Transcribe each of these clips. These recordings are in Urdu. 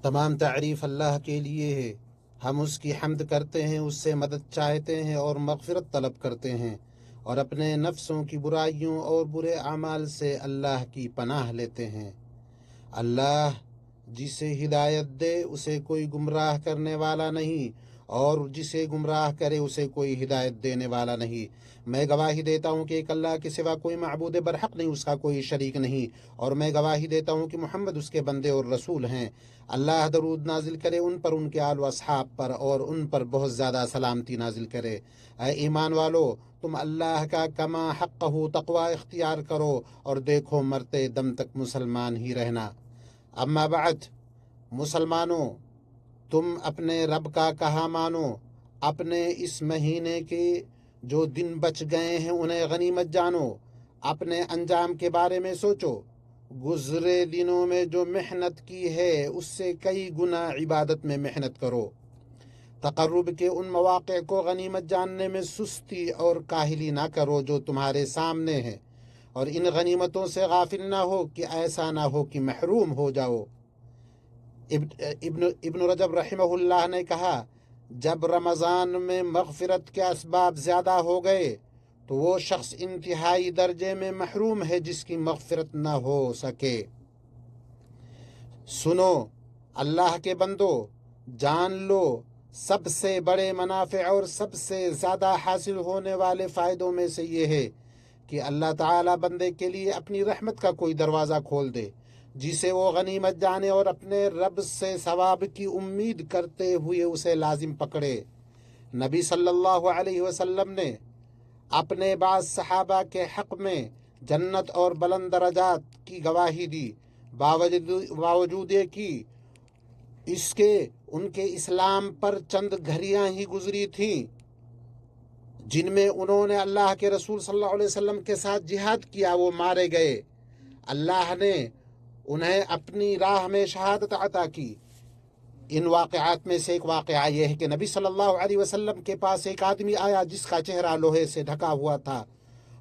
تمام تعریف اللہ کے لیے ہے۔ ہم اس کی حمد کرتے ہیں، اس سے مدد چاہتے ہیں اور مغفرت طلب کرتے ہیں، اور اپنے نفسوں کی برائیوں اور برے اعمال سے اللہ کی پناہ لیتے ہیں۔ اللہ جسے ہدایت دے اسے کوئی گمراہ کرنے والا نہیں، اور جسے گمراہ کرے اسے کوئی ہدایت دینے والا نہیں۔ میں گواہی دیتا ہوں کہ ایک اللہ کے سوا کوئی معبود برحق نہیں، اس کا کوئی شریک نہیں، اور میں گواہی دیتا ہوں کہ محمد اس کے بندے اور رسول ہیں۔ اللہ درود نازل کرے ان پر، ان کے آل و اصحاب پر، اور ان پر بہت زیادہ سلامتی نازل کرے۔ اے ایمان والو، تم اللہ کا کما حق تقوی اختیار کرو، اور دیکھو مرتے دم تک مسلمان ہی رہنا۔ اما بعد، مسلمانوں، تم اپنے رب کا کہا مانو، اپنے اس مہینے کے جو دن بچ گئے ہیں انہیں غنیمت جانو، اپنے انجام کے بارے میں سوچو۔ گزرے دنوں میں جو محنت کی ہے اس سے کئی گنا عبادت میں محنت کرو۔ تقرب کے ان مواقع کو غنیمت جاننے میں سستی اور کاہلی نہ کرو جو تمہارے سامنے ہیں، اور ان غنیمتوں سے غافل نہ ہو کہ ایسا نہ ہو کہ محروم ہو جاؤ۔ ابن رجب رحمہ اللہ نے کہا، جب رمضان میں مغفرت کے اسباب زیادہ ہو گئے تو وہ شخص انتہائی درجے میں محروم ہے جس کی مغفرت نہ ہو سکے۔ سنو اللہ کے بندو، جان لو سب سے بڑے منافع اور سب سے زیادہ حاصل ہونے والے فائدوں میں سے یہ ہے کہ اللہ تعالیٰ بندے کے لیے اپنی رحمت کا کوئی دروازہ کھول دے جسے وہ غنیمت جانے اور اپنے رب سے ثواب کی امید کرتے ہوئے اسے لازم پکڑے۔ نبی صلی اللہ علیہ وسلم نے اپنے بعض صحابہ کے حق میں جنت اور بلند درجات کی گواہی دی، باوجود کہ اس کے ان کے اسلام پر چند گھڑیاں ہی گزری تھیں جن میں انہوں نے اللہ کے رسول صلی اللہ علیہ وسلم کے ساتھ جہاد کیا، وہ مارے گئے۔ اللہ نے انہیں اپنی راہ میں شہادت عطا کی۔ ان واقعات میں سے ایک واقعہ یہ ہے کہ نبی صلی اللہ علیہ وسلم کے پاس ایک آدمی آیا جس کا چہرہ لوہے سے ڈھکا ہوا تھا۔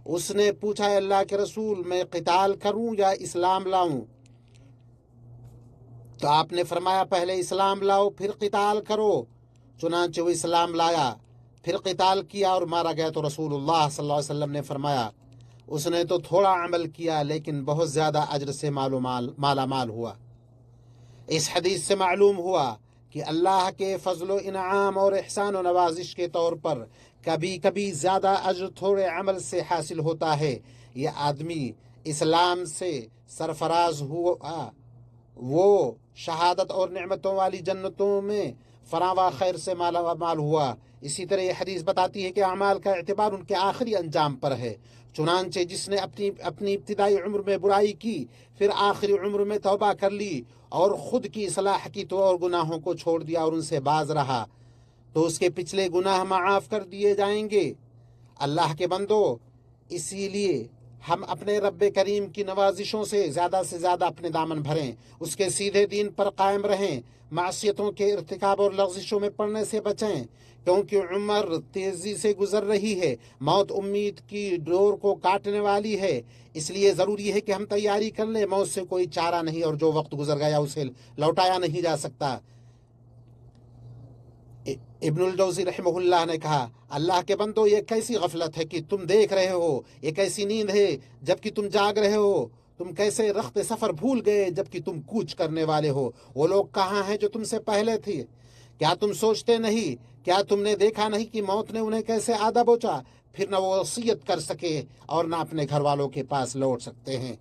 اس نے پوچھا، اللہ کے رسول، میں قتال کروں یا اسلام لاؤں؟ تو آپ نے فرمایا، پہلے اسلام لاؤ پھر قتال کرو۔ چنانچہ وہ اسلام لایا، پھر قتال کیا اور مارا گیا۔ تو رسول اللہ صلی اللہ علیہ وسلم نے فرمایا، اس نے تو تھوڑا عمل کیا لیکن بہت زیادہ اجر سے مالا مال ہوا۔ اس حدیث سے معلوم ہوا کہ اللہ کے فضل و انعام اور احسان و نوازش کے طور پر کبھی کبھی زیادہ اجر تھوڑے عمل سے حاصل ہوتا ہے۔ یہ آدمی اسلام سے سرفراز ہوا، وہ شہادت اور نعمتوں والی جنتوں میں فراواں خیر سے مالا مال ہوا۔ اسی طرح یہ حدیث بتاتی ہے کہ اعمال کا اعتبار ان کے آخری انجام پر ہے۔ چنانچہ جس نے اپنی ابتدائی عمر میں برائی کی، پھر آخری عمر میں توبہ کر لی اور خود کی اصلاح کی تو اور گناہوں کو چھوڑ دیا اور ان سے باز رہا، تو اس کے پچھلے گناہ معاف کر دیے جائیں گے۔ اللہ کے بندو، اسی لیے ہم اپنے رب کریم کی نوازشوں سے زیادہ اپنے دامن بھریں، اس کے سیدھے دین پر قائم رہیں، معصیتوں کے ارتکاب اور لغزشوں میں پڑنے سے بچیں، کیونکہ عمر تیزی سے گزر رہی ہے، موت امید کی ڈور کو کاٹنے والی ہے۔ اس لیے ضروری ہے کہ ہم تیاری کر لیں، موت سے کوئی چارہ نہیں، اور جو وقت گزر گیا اسے لوٹایا نہیں جا سکتا۔ ابن الجوزی رحمہ اللہ نے کہا، اللہ کے بندو، یہ کیسی غفلت ہے کہ تم دیکھ رہے ہو، یہ کیسی نیند ہے جبکہ تم جاگ رہے ہو، تم کیسے رخت سفر بھول گئے جبکہ تم کوچ کرنے والے ہو۔ وہ لوگ کہاں ہیں جو تم سے پہلے تھے؟ کیا تم سوچتے نہیں؟ کیا تم نے دیکھا نہیں کہ موت نے انہیں کیسے آدھا بوچا؟ پھر نہ وہ وصیت کر سکے اور نہ اپنے گھر والوں کے پاس لوٹ سکتے ہیں۔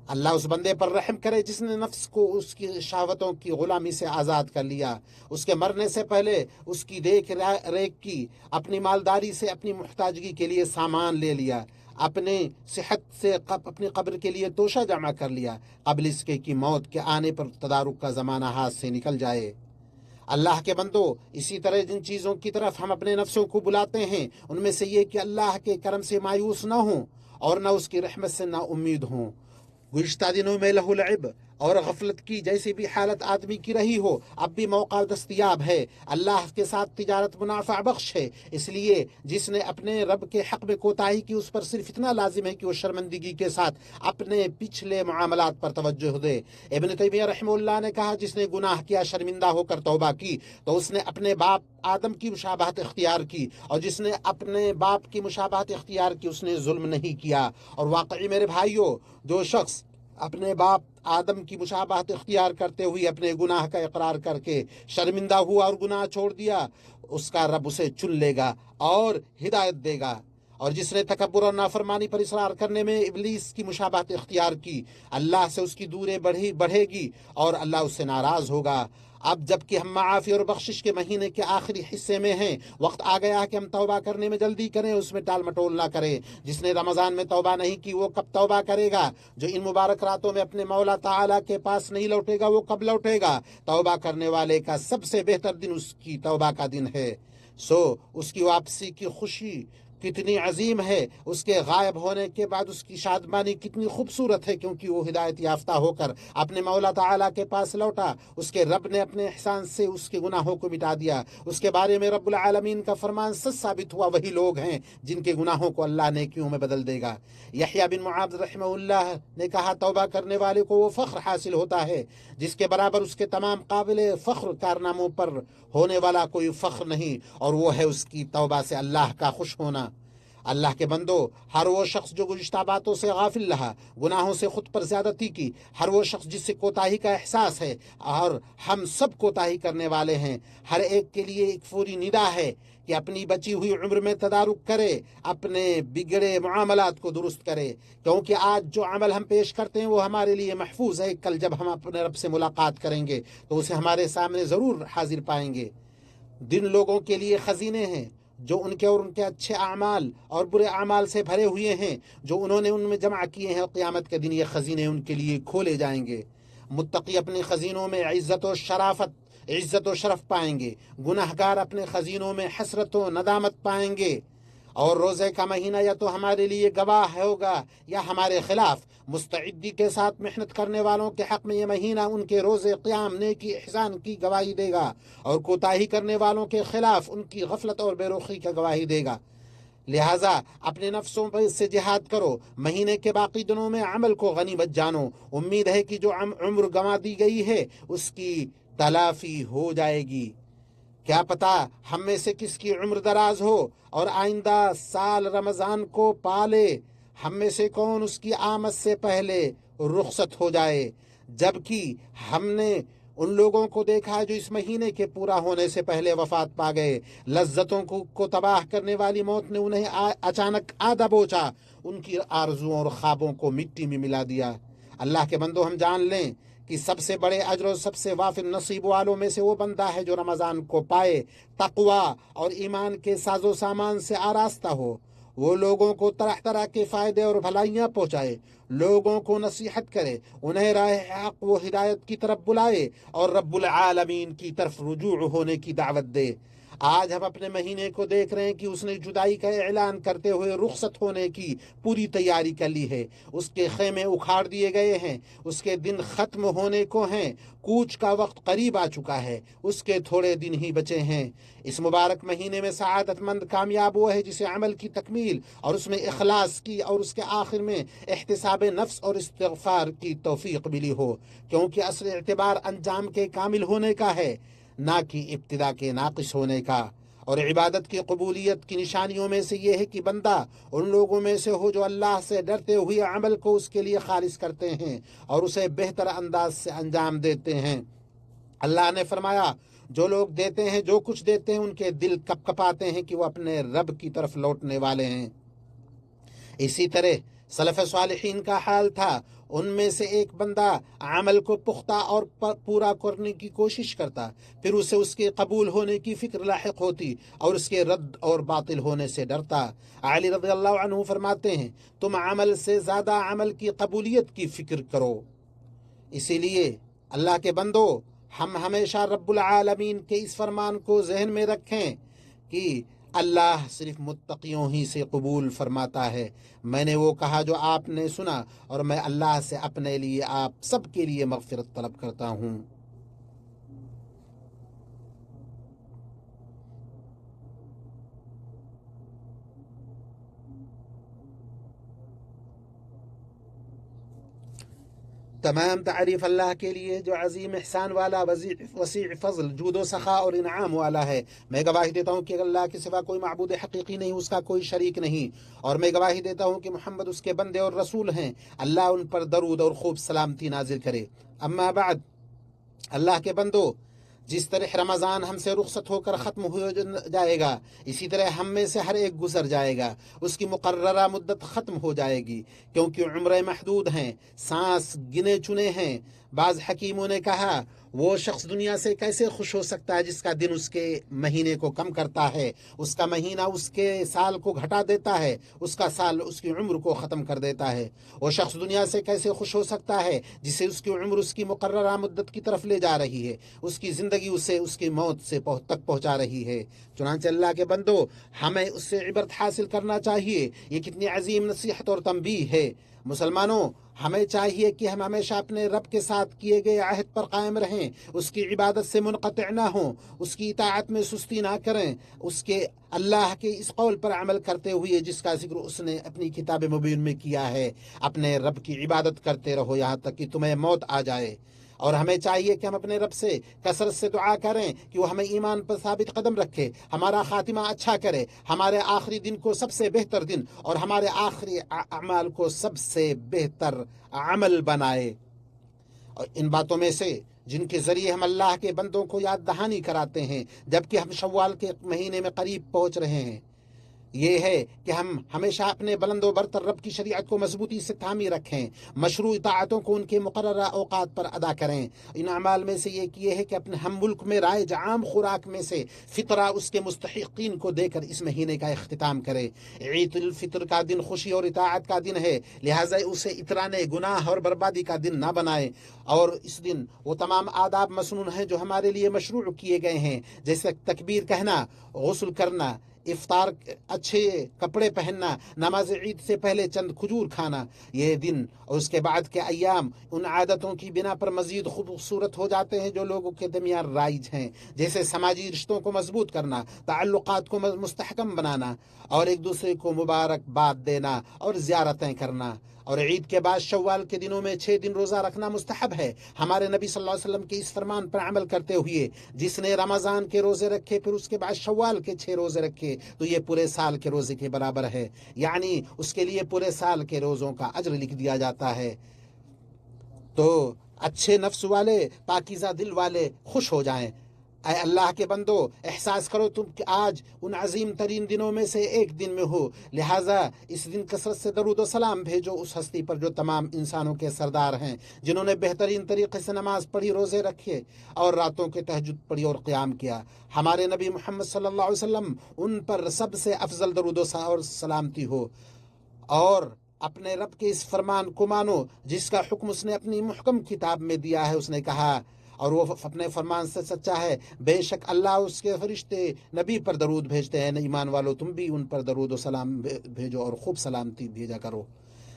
اللہ اس بندے پر رحم کرے جس نے نفس کو اس کی شہوتوں کی غلامی سے آزاد کر لیا، اس کے مرنے سے پہلے اس کی دیکھ ریکھ کی، اپنی مالداری سے اپنی محتاجگی کے لیے سامان لے لیا، اپنی صحت سے اپنی قبر کے لیے توشہ جمع کر لیا، قبل اس کے کہ موت کے آنے پر تدارک کا زمانہ ہاتھ سے نکل جائے۔ اللہ کے بندو، اسی طرح جن چیزوں کی طرف ہم اپنے نفسوں کو بلاتے ہیں ان میں سے یہ کہ اللہ کے کرم سے مایوس نہ ہوں اور نہ اس کی رحمت سے نا امید ہوں۔ گزشتہ دنوں میں لہو لعب اور غفلت کی جیسی بھی حالت آدمی کی رہی ہو، اب بھی موقع دستیاب ہے۔ اللہ کے ساتھ تجارت منافع بخش ہے، اس لیے جس نے اپنے رب کے حق میں کوتاہی کی اس پر صرف اتنا لازم ہے کہ وہ شرمندگی کے ساتھ اپنے پچھلے معاملات پر توجہ دے۔ ابن تیمیہ رحمہ اللہ نے کہا، جس نے گناہ کیا شرمندہ ہو کر توبہ کی تو اس نے اپنے باپ آدم کی مشابہت اختیار کی، اور جس نے اپنے باپ کی مشابہت اختیار کی اس نے ظلم نہیں کیا۔ اور واقعی میرے بھائیوں، جو شخص اپنے باپ آدم کی مشابہت اختیار کرتے ہوئے اپنے گناہ کا اقرار کر کے شرمندہ ہوا اور گناہ چھوڑ دیا، اس کا رب اسے چن لے گا اور ہدایت دے گا۔ اور جس نے تکبر اور نافرمانی پر اصرار کرنے میں ابلیس کی مشابہت اختیار کی، اللہ سے اس کی دوری بڑھے گی اور اللہ اس سے ناراض ہوگا۔ اب جب کہ ہم معافی اور بخشش کے مہینے کے آخری حصے میں ہیں، وقت آ گیا ہے کہ ہم توبہ کرنے میں جلدی کریں، اس میں ٹال مٹول نہ کریں۔ جس نے رمضان میں توبہ نہیں کی وہ کب توبہ کرے گا؟ جو ان مبارک راتوں میں اپنے مولا تعالیٰ کے پاس نہیں لوٹے گا وہ کب لوٹے گا؟ توبہ کرنے والے کا سب سے بہتر دن اس کی توبہ کا دن ہے۔ اس کی واپسی کی خوشی کتنی عظیم ہے، اس کے غائب ہونے کے بعد اس کی شادمانی کتنی خوبصورت ہے، کیونکہ وہ ہدایت یافتہ ہو کر اپنے مولا تعالیٰ کے پاس لوٹا۔ اس کے رب نے اپنے احسان سے اس کے گناہوں کو مٹا دیا۔ اس کے بارے میں رب العالمین کا فرمان سچ ثابت ہوا، وہی لوگ ہیں جن کے گناہوں کو اللہ نیکیوں میں بدل دے گا۔ یحییٰ بن معاذ رحمہ اللہ نے کہا، توبہ کرنے والے کو وہ فخر حاصل ہوتا ہے جس کے برابر اس کے تمام قابل فخر کارناموں پر ہونے والا کوئی فخر نہیں، اور وہ ہے اس کی توبہ سے اللہ کا خوش ہونا۔ اللہ کے بندو، ہر وہ شخص جو گزشتہ باتوں سے غافل رہا، گناہوں سے خود پر زیادتی کی، ہر وہ شخص جس سے کوتاہی کا احساس ہے، اور ہم سب کوتاہی کرنے والے ہیں، ہر ایک کے لیے ایک پوری ندا ہے کہ اپنی بچی ہوئی عمر میں تدارک کرے، اپنے بگڑے معاملات کو درست کرے، کیونکہ آج جو عمل ہم پیش کرتے ہیں وہ ہمارے لیے محفوظ ہے۔ کل جب ہم اپنے رب سے ملاقات کریں گے تو اسے ہمارے سامنے ضرور حاضر پائیں گے۔ دن لوگوں کے لیے خزینے ہیں جو ان کے اور ان کے اچھے اعمال اور برے اعمال سے بھرے ہوئے ہیں، جو انہوں نے ان میں جمع کیے ہیں، اور قیامت کے دن یہ خزینے ان کے لیے کھولے جائیں گے۔ متقی اپنے خزینوں میں عزت و شرف پائیں گے، گناہگار اپنے خزینوں میں حسرت و ندامت پائیں گے۔ اور روزے کا مہینہ یا تو ہمارے لیے گواہ ہوگا یا ہمارے خلاف۔ مستعدی کے ساتھ محنت کرنے والوں کے حق میں یہ مہینہ ان کے روزے، قیام، نیکی، احسان کی گواہی دے گا، اور کوتاہی کرنے والوں کے خلاف ان کی غفلت اور بے رخی کا گواہی دے گا۔ لہٰذا اپنے نفسوں پر سے جہاد کرو، مہینے کے باقی دنوں میں عمل کو غنیمت جانو۔ امید ہے کہ جو عمر گنوا دی گئی ہے اس کی تلافی ہو جائے گی۔ کیا پتا ہم میں سے کس کی عمر دراز ہو اور آئندہ سال رمضان کو پالے، ہم میں سے کون اس کی آمد سے پہلے رخصت ہو جائے۔ جبکہ ہم نے ان لوگوں کو دیکھا جو اس مہینے کے پورا ہونے سے پہلے وفات پا گئے، لذتوں کو تباہ کرنے والی موت نے انہیں اچانک آدھا بوچا، ان کی آرزوؤں اور خوابوں کو مٹی میں ملا دیا۔ اللہ کے بندو، ہم جان لیں کہ سب سے بڑے اجر اور سب سے وافر نصیب والوں میں سے وہ بندہ ہے جو رمضان کو پائے، تقوی اور ایمان کے ساز و سامان سے آراستہ ہو۔ وہ لوگوں کو طرح طرح کے فائدے اور بھلائیاں پہنچائے، لوگوں کو نصیحت کرے، انہیں راہ حق و ہدایت کی طرف بلائے، اور رب العالمین کی طرف رجوع ہونے کی دعوت دے۔ آج ہم اپنے مہینے کو دیکھ رہے ہیں کہ اس نے جدائی کا اعلان کرتے ہوئے رخصت ہونے کی پوری تیاری کر لی ہے۔ اس کے خیمے اکھاڑ دیے گئے ہیں، اس کے دن ختم ہونے کو ہیں، کوچ کا وقت قریب آ چکا ہے، اس کے تھوڑے دن ہی بچے ہیں۔ اس مبارک مہینے میں سعادت مند کامیاب وہ ہے جسے عمل کی تکمیل اور اس میں اخلاص کی اور اس کے آخر میں احتساب نفس اور استغفار کی توفیق ملی ہو، کیونکہ اصل اعتبار انجام کے کامل ہونے کا ہے، نہ کہ ابتدا کے ناقص ہونے کا۔ اور عبادت کی قبولیت کی نشانیوں میں سے یہ ہے کہ بندہ ان لوگوں میں سے ہو جو اللہ سے ڈرتے ہوئے عمل کو اس کے لیے خالص کرتے ہیں اور اسے بہتر انداز سے انجام دیتے ہیں۔ اللہ نے فرمایا، جو لوگ دیتے ہیں، جو کچھ دیتے ہیں، ان کے دل کپ کپاتے ہیں کہ وہ اپنے رب کی طرف لوٹنے والے ہیں۔ اسی طرح سلف صالحین کا حال تھا، ان میں سے ایک بندہ عمل کو پختہ اور پورا کرنے کی کوشش کرتا، پھر اسے اس کے قبول ہونے کی فکر لاحق ہوتی اور اس کے رد اور باطل ہونے سے ڈرتا۔ علی رضی اللہ عنہ فرماتے ہیں، تم عمل سے زیادہ عمل کی قبولیت کی فکر کرو۔ اسی لیے اللہ کے بندو، ہم ہمیشہ رب العالمین کے اس فرمان کو ذہن میں رکھیں کہ اللہ صرف متقیوں ہی سے قبول فرماتا ہے۔ میں نے وہ کہا جو آپ نے سنا، اور میں اللہ سے اپنے لیے آپ سب کے لیے مغفرت طلب کرتا ہوں۔ تمام تعریف اللہ کے لیے جو عظیم احسان والا، وسیع فضل، جود و سخا اور انعام والا ہے۔ میں گواہی دیتا ہوں کہ اللہ کے سوا کوئی معبود حقیقی نہیں، اس کا کوئی شریک نہیں، اور میں گواہی دیتا ہوں کہ محمد اس کے بندے اور رسول ہیں۔ اللہ ان پر درود اور خوب سلامتی نازل کرے۔ اما بعد، اللہ کے بندو، جس طرح رمضان ہم سے رخصت ہو کر ختم ہو جائے گا، اسی طرح ہم میں سے ہر ایک گزر جائے گا، اس کی مقررہ مدت ختم ہو جائے گی، کیونکہ عمریں محدود ہیں، سانس گنے چنے ہیں۔ بعض حکیموں نے کہا، وہ شخص دنیا سے کیسے خوش ہو سکتا ہے جس کا دن اس کے مہینے کو کم کرتا ہے، اس کا مہینہ اس کے سال کو گھٹا دیتا ہے، اس کا سال اس کی عمر کو ختم کر دیتا ہے۔ وہ شخص دنیا سے کیسے خوش ہو سکتا ہے جسے اس کی عمر اس کی مقررہ مدت کی طرف لے جا رہی ہے، اس کی زندگی اسے اس کی موت سے تک پہنچا رہی ہے۔ چنانچہ اللہ کے بندو، ہمیں اس سے عبرت حاصل کرنا چاہیے۔ یہ کتنی عظیم نصیحت اور تنبیہ ہے۔ مسلمانوں، ہمیں چاہیے کہ ہم ہمیشہ اپنے رب کے ساتھ کیے گئے عہد پر قائم رہیں، اس کی عبادت سے منقطع نہ ہوں، اس کی اطاعت میں سستی نہ کریں، اس کے اللہ کے اس قول پر عمل کرتے ہوئے جس کا ذکر اس نے اپنی کتاب مبین میں کیا ہے، اپنے رب کی عبادت کرتے رہو یہاں تک کہ تمہیں موت آ جائے۔ اور ہمیں چاہیے کہ ہم اپنے رب سے کثرت سے دعا کریں کہ وہ ہمیں ایمان پر ثابت قدم رکھے، ہمارا خاتمہ اچھا کرے، ہمارے آخری دن کو سب سے بہتر دن اور ہمارے آخری اعمال کو سب سے بہتر عمل بنائے۔ اور ان باتوں میں سے جن کے ذریعے ہم اللہ کے بندوں کو یاد دہانی کراتے ہیں جبکہ ہم شوال کے مہینے میں قریب پہنچ رہے ہیں، یہ ہے کہ ہم ہمیشہ اپنے بلند و برتر رب کی شریعت کو مضبوطی سے تھامی رکھیں، مشروع اطاعتوں کو ان کے مقررہ اوقات پر ادا کریں۔ ان اعمال میں سے ایک یہ ہے کہ اپنے ہم ملک میں رائج عام خوراک میں سے فطرہ اس کے مستحقین کو دے کر اس مہینے کا اختتام کرے۔ عید الفطر کا دن خوشی اور اطاعت کا دن ہے، لہٰذا اسے اترانے، گناہ اور بربادی کا دن نہ بنائیں، اور اس دن وہ تمام آداب مسنون ہیں جو ہمارے لیے مشروع کیے گئے ہیں، جیسے تکبیر کہنا، غسل کرنا، افطار، اچھے کپڑے پہننا، نماز عید سے پہلے چند کھجور کھانا۔ یہ دن اور اس کے بعد کے ایام ان عادتوں کی بنا پر مزید خوبصورت ہو جاتے ہیں جو لوگوں کے درمیان رائج ہیں، جیسے سماجی رشتوں کو مضبوط کرنا، تعلقات کو مستحکم بنانا، اور ایک دوسرے کو مبارکباد دینا اور زیارتیں کرنا۔ اور عید کے بعد شوال کے دنوں میں 6 دن روزہ رکھنا مستحب ہے، ہمارے نبی صلی اللہ علیہ وسلم کے اس فرمان پر عمل کرتے ہوئے، جس نے رمضان کے روزے رکھے پھر اس کے بعد شوال کے 6 روزے رکھے تو یہ پورے سال کے روزے کے برابر ہے، یعنی اس کے لیے پورے سال کے روزوں کا اجر لکھ دیا جاتا ہے۔ تو اچھے نفس والے، پاکیزہ دل والے خوش ہو جائیں۔ اے اللہ کے بندو، احساس کرو تم کہ آج ان عظیم ترین دنوں میں سے ایک دن میں ہو، لہٰذا اس دن کثرت سے درود و سلام بھیجو اس ہستی پر جو تمام انسانوں کے سردار ہیں، جنہوں نے بہترین طریقے سے نماز پڑھی، روزے رکھے اور راتوں کے تہجد پڑھی اور قیام کیا۔ ہمارے نبی محمد صلی اللہ علیہ وسلم ان پر سب سے افضل درود و سلامتی ہو، اور اپنے رب کے اس فرمان کو مانو جس کا حکم اس نے اپنی محکم کتاب میں دیا ہے۔ اس نے کہا، اور وہ اپنے فرمان سے سچا ہے، بے شک اللہ اس کے فرشتے نبی پر درود بھیجتے ہیں، ایمان والو تم بھی ان پر درود و سلام بھیجو اور خوب سلامتی بھیجا کرو۔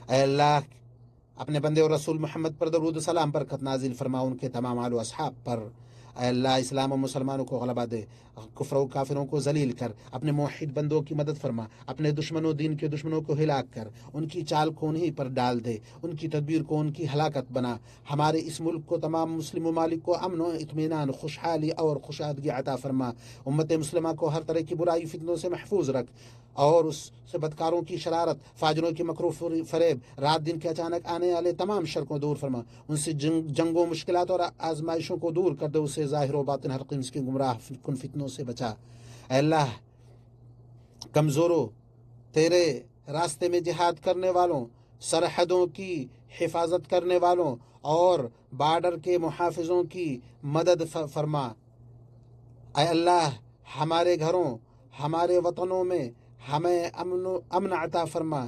اے اللہ، اپنے بندے اور رسول محمد پر درود و سلام برکت نازل فرما، ان کے تمام آل و اصحاب پر۔ اے اللہ، اسلام و مسلمانوں کو غلبہ دے، کفر و کافروں کو ذلیل کر، اپنے موحد بندوں کی مدد فرما، اپنے دشمنوں، دین کے دشمنوں کو ہلاک کر، ان کی چال کو انہی پر ڈال دے، ان کی تدبیر کو ان کی ہلاکت بنا۔ ہمارے اس ملک کو، تمام مسلم ممالک کو امن و اطمینان، خوشحالی اور خوشادگی عطا فرما۔ امت مسلمہ کو ہر طرح کی برائی فتنوں سے محفوظ رکھ، اور اس سے بدکاروں کی شرارت، فاجروں کی مکر و فریب، رات دن کے اچانک آنے والے تمام شر کو دور فرما، ان سے جنگوں، مشکلات اور آزمائشوں کو دور کر دے، اسے ظاہر و باطن ہر قسم کی گمراہ کن فتنوں سے بچا۔ اے اللہ، کمزوروں، تیرے راستے میں جہاد کرنے والوں، سرحدوں کی حفاظت کرنے والوں اور بارڈر کے محافظوں کی مدد فرما۔ اے اللہ، ہمارے گھروں، ہمارے وطنوں میں ہمیں امن عطا فرما،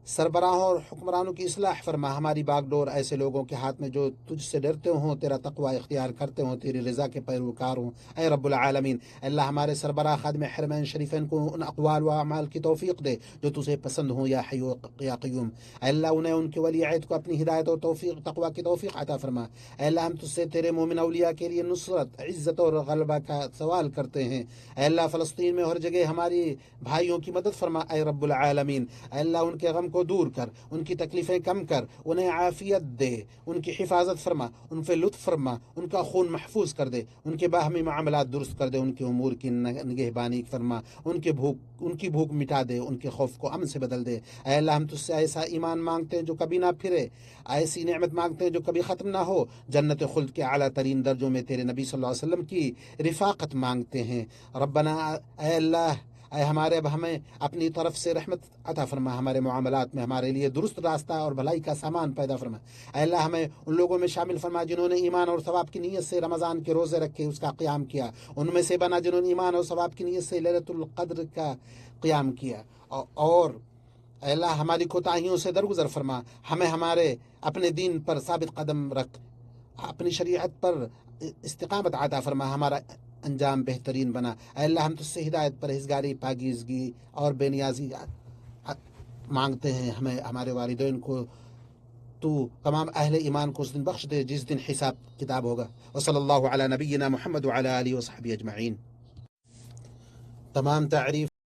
سربراہوں اور حکمرانوں کی اصلاح فرما، ہماری باغ ڈور ایسے لوگوں کے ہاتھ میں جو تجھ سے ڈرتے ہوں، تیرا تقوی اختیار کرتے ہوں، تیری رضا کے پیروکار ہوں۔ اے رب العالمین، اے اللہ ہمارے سربراہ خادم حرمین شریفین کو ان اقوال و اعمال کی توفیق دے جو تجھے پسند ہوں یا حی یا قیوم۔ اے اللہ انہیں ان کے ولی عہد کو اپنی ہدایت اور توفیق تقوی کی توفیق عطا فرما۔ اے اللہ ہم تجھ سے تیرے مومن اولیاء کے لیے نصرت، عزت اور غلبہ کا سوال کرتے ہیں۔ اے اللہ فلسطین میں ہر جگہ ہماری بھائیوں کی مدد فرما۔ اے رب العالمین، اے اللہ ان کے غم کو دور کر، ان کی تکلیفیں کم کر، انہیں عافیت دے، ان کی حفاظت فرما، ان پہ لطف فرما، ان کا خون محفوظ کر دے، ان کے باہمی معاملات درست کر دے، ان کے امور کی نگہبانی فرما، ان کی بھوک مٹا دے، ان کے خوف کو امن سے بدل دے۔ اے اللہ ہم تجھ سے ایسا ایمان مانگتے ہیں جو کبھی نہ پھرے، ایسی نعمت مانگتے ہیں جو کبھی ختم نہ ہو، جنت خلد کے اعلیٰ ترین درجوں میں تیرے نبی صلی اللہ علیہ وسلم کی رفاقت مانگتے ہیں۔ ربنا، اے اللہ، اے ہمارے اب ہمیں اپنی طرف سے رحمت عطا فرما، ہمارے معاملات میں ہمارے لیے درست راستہ اور بھلائی کا سامان پیدا فرما۔ اے اللہ ہمیں ان لوگوں میں شامل فرما جنہوں نے ایمان اور ثواب کی نیت سے رمضان کے روزے رکھے، اس کا قیام کیا، ان میں سے بنا جنہوں نے ایمان اور ثواب کی نیت سے لیلۃ القدر کا قیام کیا، اور اے اللہ ہماری کوتاہیوں سے درگزر فرما، ہمیں ہمارے اپنے دین پر ثابت قدم رکھ، اپنی شریعت پر استقامت عطا فرما، ہمارا انجام بہترین بنا۔ اے اللہ ہم تجھ سے ہدایت، پرہیزگاری، پاکیزگی اور بے نیازی مانگتے ہیں۔ ہمیں ہمارے والدین کو تو تمام اہل ایمان کو اس دن بخش دے جس دن حساب کتاب ہوگا۔ وصلی اللہ علی نبینا محمد وعلی آلہ وصحبہ اجمعین۔ تمام تعریف